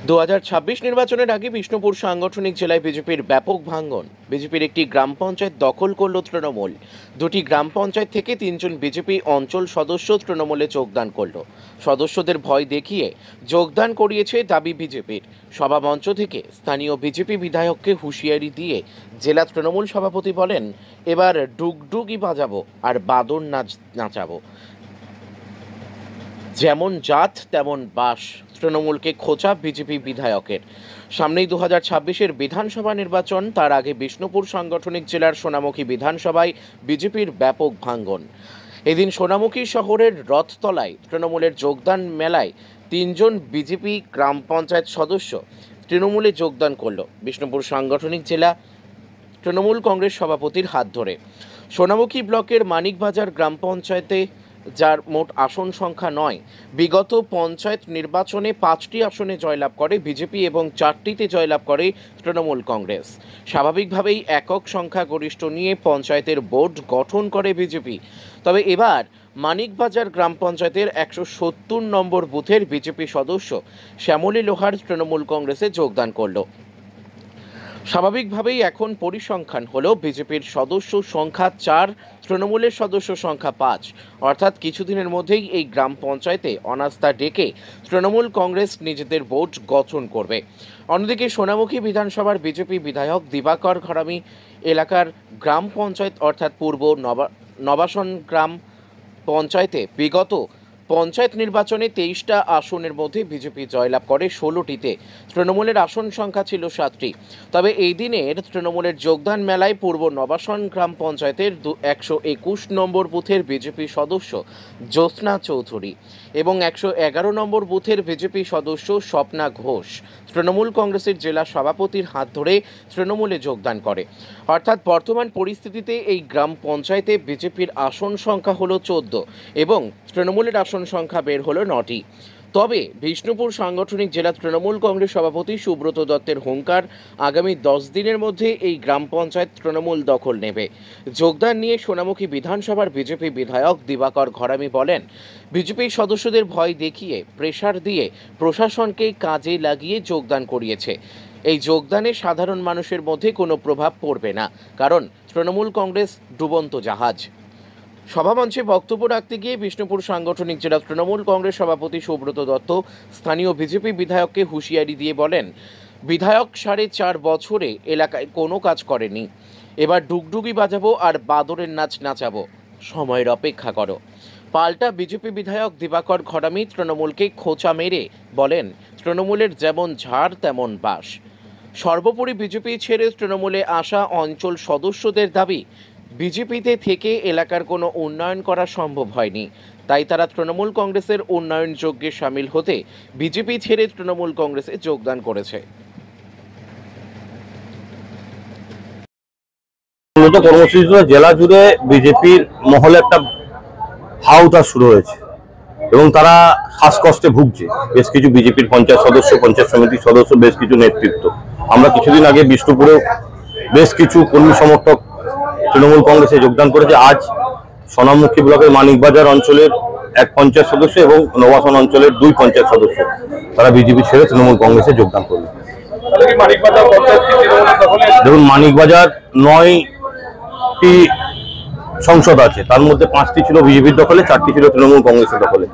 2026 নির্বাচনের আগে বিষ্ণুপুর সাংগঠনিক জেলায় বিজেপির ব্যাপক ভাঙন। বিজেপির একটি গ্রাম পঞ্চায়েত দখল করল তৃণমূল। দুটি গ্রাম পঞ্চায়েত থেকে 3 জন বিজেপি অঞ্চল সদস্য তৃণমূলে যোগদান করল। সদস্যদের ভয় দেখিয়ে যোগদান করিয়েছে দাবি বিজেপির। সভামঞ্চ থেকে স্থানীয় বিজেপি বিধায়ককে হুঁশিয়ারি দিয়ে জেলা তৃণমূল সভাপতি বলেন, এবার ডুগডুগি বাজাবো আর বাদর নাচাবো, যেমন জাত তেমন বাস। তৃণমূলকে খোঁচা বিজেপি বিধায়কের। সামনেই 2026-এর বিধানসভা নির্বাচন, তার আগে বিষ্ণুপুর সাংগঠনিক জেলার সোনামুখী বিধানসভায় বিজেপির ব্যাপক ভাঙন। এদিন সোনামুখী শহরের রথতলায় তৃণমূলের যোগদান মেলায় 3 জন বিজেপি গ্রাম পঞ্চায়েত সদস্য তৃণমূলে যোগদান করল বিষ্ণুপুর সাংগঠনিক জেলা তৃণমূল কংগ্রেস সভাপতির হাত ধরে। সোনামুখী ব্লকের মানিকবাজার গ্রাম পঞ্চায়েতে, যার মোট আসন সংখ্যা 9, বিগত পঞ্চায়েত নির্বাচনে 5টি আসনে জয়লাভ করে বিজেপি এবং 4টিতে জয়লাভ করে তৃণমূল কংগ্রেস। স্বাভাবিকভাবেই একক সংখ্যাগরিষ্ঠ নিয়ে পঞ্চায়েতের বোর্ড গঠন করে বিজেপি। তবে এবার মানিকবাজার গ্রাম পঞ্চায়েতের 170 নম্বর বুথের বিজেপি সদস্য শ্যামলী লোহার তৃণমূল কংগ্রেসে যোগদান করল। স্বাভাবিকভাবেই এখন পরিসংখ্যান হলো বিজেপির সদস্য সংখ্যা 4, তৃণমূলের সদস্য সংখ্যা 5। অর্থাৎ কিছুদিনের মধ্যেই এই গ্রাম পঞ্চায়েতে অনাস্থা ডেকে তৃণমূল কংগ্রেস নিজেদের বোর্ড গঠন করবে। অন্যদিকে সোনামুখী বিধানসভার বিজেপি বিধায়ক দিবাকর ঘরামি এলাকার গ্রাম পঞ্চায়েত অর্থাৎ পূর্ব নবাসন গ্রাম পঞ্চায়েতে বিগত পঞ্চায়েত নির্বাচনে 23টা আসনের মধ্যে বিজেপি জয়লাভ করে 16টিতে। তৃণমূলের আসন সংখ্যা ছিল 7টি। তবে এই দিনের তৃণমূলের যোগদান মেলায় পূর্ব নবাসন গ্রাম পঞ্চায়েতের 121 নম্বর বুথের বিজেপি সদস্য জ্যোৎস্না চৌধুরী এবং 111 নম্বর বুথের বিজেপি সদস্য স্বপ্না ঘোষ তৃণমূল কংগ্রেসের জেলা সভাপতির হাত ধরে তৃণমূলে যোগদান করে। অর্থাৎ বর্তমান পরিস্থিতিতে এই গ্রাম পঞ্চায়েতে বিজেপির আসন সংখ্যা হলো 14 এবং তৃণমূলের আসন সংখ্যা বের হলো 9টি। তবে বিষ্ণুপুর সাংগঠনিক জেলা তৃণমূল কংগ্রেস সভাপতি সুব্রত দত্তের হুঙ্কার, আগামী 10 দিনের মধ্যে এই গ্রাম পঞ্চায়েত তৃণমূল দখল নেবে। যোগদান নিয়ে সোনামুখী বিধানসভার বিজেপি বিধায়ক দিবাকর ঘরামি বলেন, বিজেপি সদস্যদের ভয় দেখিয়ে প্রেসার দিয়ে প্রশাসনকে কাজে লাগিয়ে যোগদান করিয়েছে। এই যোগদানে সাধারণ মানুষের মধ্যে কোনো প্রভাব পড়বে না, কারণ তৃণমূল কংগ্রেস ডুবন্ত জাহাজ। সভামঞ্চে বক্তব্য রাখতে গিয়ে বিষ্ণুপুর সাংগঠনিক জেলা তৃণমূল কংগ্রেস সভাপতি সুব্রত দত্ত স্থানীয় বিজেপি বিধায়ককে হুঁশিয়ারি দিয়ে বলেন, বিধায়ক 4.5 বছরে এলাকায় কোনো কাজ করেনি, এবার ডুগডুগি বাজাবো আর বাদরের নাচ নাচাবো, সময়ের অপেক্ষা করো। পাল্টা বিজেপি বিধায়ক দিবাকর ঘরামি তৃণমূলকে খোঁচা মেরে বলেন, তৃণমূলের যেমন ঝাড় তেমন বাস। সর্বোপরি বিজেপি ছেড়ে তৃণমূলে আসা অঞ্চল সদস্যদের দাবি, বিজেপিতে থেকে এলাকার কোনো উন্নয়ন করা সম্ভব হয়নি, তাই তারা তৃণমূল কংগ্রেসের উন্নয়ন যজ্ঞে সামিল হতে বিজেপি ছেড়ে তৃণমূল কংগ্রেসে যোগদান করেছে। কর্মসূচিটা জেলা জুড়ে বিজেপির মহলে একটা হাউতা শুরু হয়েছে এবং তারা শ্বাসকষ্টে ভুগছে। বেশ কিছু বিজেপির পঞ্চায়েত সদস্য, পঞ্চায়েত সমিতির সদস্য, বেশ কিছু নেতৃত্ব। আমরা কিছুদিন আগে বিষ্ণুপুরেও বেশ কিছু কর্মী সমর্থক তৃণমূল কংগ্রেসে যোগদান করেছে। আজ সোনামুখী ব্লকের মানিকবাজার অঞ্চলের 1 পঞ্চায়েত সদস্য এবং নবাসন অঞ্চলের 2 পঞ্চায়েত সদস্য তারা বিজেপি ছেড়ে তৃণমূল কংগ্রেসে যোগদান করবে। দেখুন, মানিকবাজার 9টি সংসদ আছে, তার মধ্যে 5টি ছিল বিজেপির দখলে, 4টি ছিল তৃণমূল কংগ্রেসের দখলে।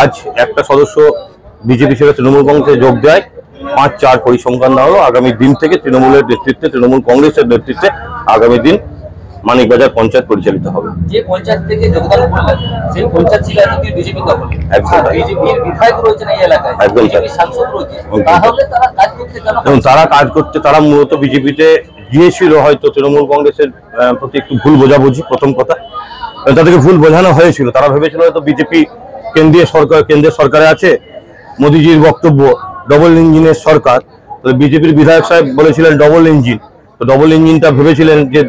আজ একটা সদস্য বিজেপি ছেড়ে তৃণমূল কংগ্রেসে যোগ দেয়, 5-4 পরিসংখ্যান দেওয়া হলো। আগামী দিন থেকে তৃণমূলের নেতৃত্বে, তৃণমূল কংগ্রেসের নেতৃত্বে আগামী দিন মানিকবাজার পঞ্চায়েত পরিচালিত হবে। যে পঞ্চায়েত থেকে যোগদান করলেন সেই পঞ্চায়েত ছিল বিজেপি দখলে, একদম বিজেপির বিধায়ক রয়েছে এই এলাকায়, একদম সাংসদ রয়েছে, তাহলে তারা কাজ করতে কেন? এবং তারা কাজ করতে, তারা মূলত বিজেপিতে গিয়েছিল হয়তো তৃণমূল কংগ্রেসের প্রতি একটু ভুল বোঝাবুঝি, প্রথম কথা তাদেরকে ভুল বোঝানো হয়েছিল। তারা ভেবেছিল হয়তো বিজেপি কেন্দ্রের সরকারে আছে, মোদিজির বক্তব্য ডবল ইঞ্জিনের সরকার, বিজেপির বিধায়ক সাহেব বলেছিলেন ডবল ইঞ্জিন, তো ডবল ইঞ্জিনটা ভেবেছিলেন যে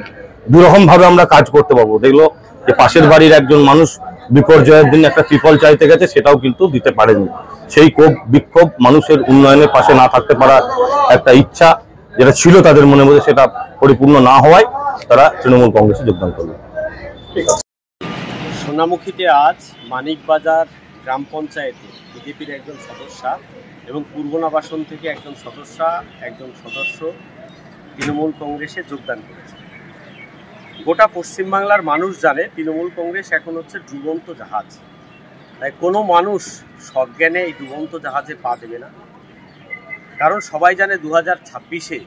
দুরকম ভাবে আমরা কাজ করতে পারবো। দেখলো যে পাশের বাড়ির একজন মানুষ বিপর্যয়ের দিন একটা ত্রিপল চাইতে গেছে, সেটাও কিন্তু দিতে পারেনি। সেই ক্ষোভ বিক্ষোভ, মানুষের উন্নয়নের পাশে না থাকতে পারা একটা ইচ্ছা যেটা ছিল তাদের মনের মধ্যে, সেটা পরিপূর্ণ না হওয়ায় তারা তৃণমূল কংগ্রেসে যোগদান করবে। সোনামুখীতে আজ মানিকবাজার গ্রাম পঞ্চায়েতে বিজেপির একজন সদস্যা এবং পূর্বনাবাসন থেকে একজন সদস্য তৃণমূল কংগ্রেসে যোগদান করেছে। গোটা পশ্চিমবাংলার মানুষ জানে তৃণমূল কংগ্রেস এখন হচ্ছে ডুবন্ত জাহাজ, তাই কোনো মানুষ সজ্ঞানে এই ডুবন্ত জাহাজে পা দেবে না। কারণ সবাই জানে 2026-এ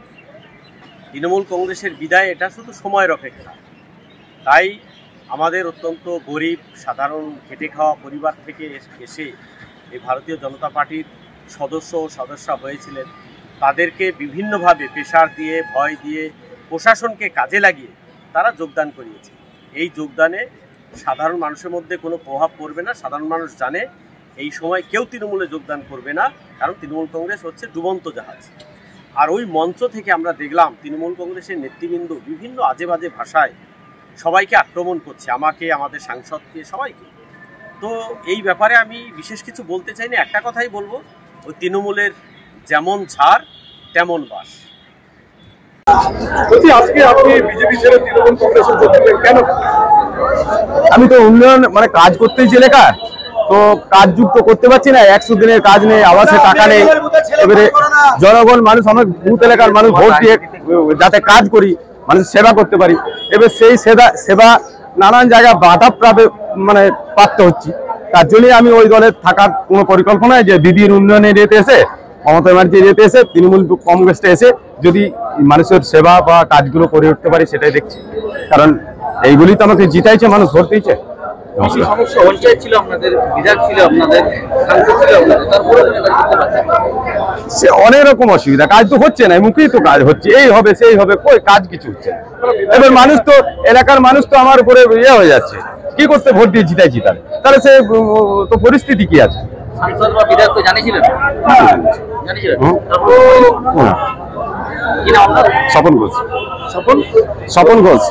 তৃণমূল কংগ্রেসের বিদায় এটা শুধু সময়ের অপেক্ষা। তাই আমাদের অত্যন্ত গরিব সাধারণ খেটে খাওয়া পরিবার থেকে এসে এই ভারতীয় জনতা পার্টির সদস্য হয়েছিলেন, তাদেরকে বিভিন্নভাবে প্রেশার দিয়ে, ভয় দিয়ে, প্রশাসনকে কাজে লাগিয়ে তারা যোগদান করিয়েছে। এই যোগদানে সাধারণ মানুষের মধ্যে কোনো প্রভাব পড়বে না। সাধারণ মানুষ জানে এই সময় কেউ তৃণমূলে যোগদান করবে না, কারণ তৃণমূল কংগ্রেস হচ্ছে ডুবন্ত জাহাজ। আর ওই মঞ্চ থেকে আমরা দেখলাম তৃণমূল কংগ্রেসের নেতৃবৃন্দ বিভিন্ন আজে বাজে ভাষায় সবাইকে আক্রমণ করছে, আমাকে, আমাদের সাংসদকে, সবাইকে। তো এই ব্যাপারে আমি বিশেষ কিছু বলতে চাই না, একটা কথাই বলবো, ওই তৃণমূলের যেমন ছাড় তেমন বাস। আজকে আপনি বিজেপি ছেড়ে তৃণমূল কংগ্রেসে যোগ দিলেন কেন? আমি তো উন্নয়ন মানে কাজ করতেই এলাকার, তো কাজ যুক্ত করতে পারছি না। 100 দিনের কাজ নেই, আবাসে টাকা নেই। এবারে জনগণ মানুষ, আমার বুথ এলাকার মানুষ ভোট দিয়ে যাতে কাজ করি, মানুষ সেবা করতে পারি। এবার সেই সেবা নানান জায়গায় বাধা প্রাপ্ত হচ্ছি। তার জন্যই আমি ওই দলে থাকার কোনো পরিকল্পনায় যে দিদির উন্নয়নের এতে এসে, মমতা ব্যানার্জির এতে এসে, তৃণমূল কংগ্রেসটা এসে যদি মানুষের সেবা বা কাজগুলো করে উঠতে পারি সেটাই দেখছি। কারণ এইগুলি তো আমাকে জিতাইছে, মানুষ ভোট দিয়েছে। পঞ্চায়েত ছিল আপনাদের, বিধায়ক ছিল আপনাদের, সাংসদ ছিল আপনাদের, তারপরে সে অনেক রকম অসুবিধা, কাজ তো হচ্ছে না, মুখেই তো কাজ হচ্ছে, এই হবে সেই হবে, কই কাজ কিছু হচ্ছে না। এবার মানুষ তো, এলাকার মানুষ তো আমার উপরে হয়ে যাচ্ছে, কি করতে ভোট দিয়ে জিতাইছি তাহলে সে তো পরিস্থিতি কি আছে। সাংসদ বা বিধায়ক তো জানিয়েছিলেন? জানিয়েছিলেন। স্বপন ঘোষ। স্বপন ঘোষ।